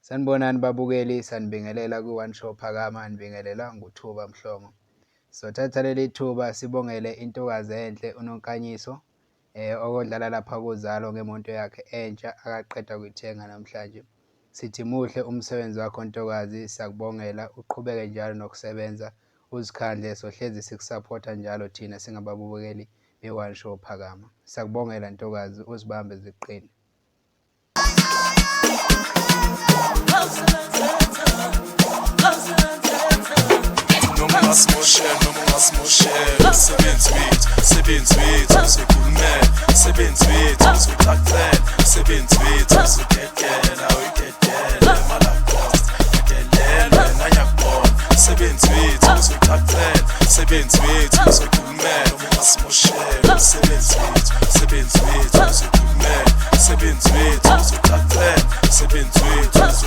Sanibonani babukeli, sanibingelela ku-One Show Phakama, nibingelela nguThuba Mhlomo. Sothatha leli thuba sibongele intokazi enhle uNonkanyiso okodlala lapha kuzalo ngemonto yakhe entsha akaqeda kuyithenga namhlanje. Sithi muhle umsebenzi wakho ntokazi, siyakubongela uqhubeke njalo nokusebenza uzikhandle, sohlezi sikusupporta njalo thina singababukeli be-One Show Phakama. Siyakubongela ntokazi, uzibambe ziqine. Noma ungasimoshela sebenzi wethu usekhulumela, sebenzi wethu usuqaqela, sebenzi wethu usukekela, uyikekela malakosta akelelwe nayakubona, sebenzi wethu usuqaqela, sebenzi wethu usekhulumela. Noma ungasimoshela sebenzi wethu usekhulumela, sebenzi wethu usuqaqela, sebenzi wethu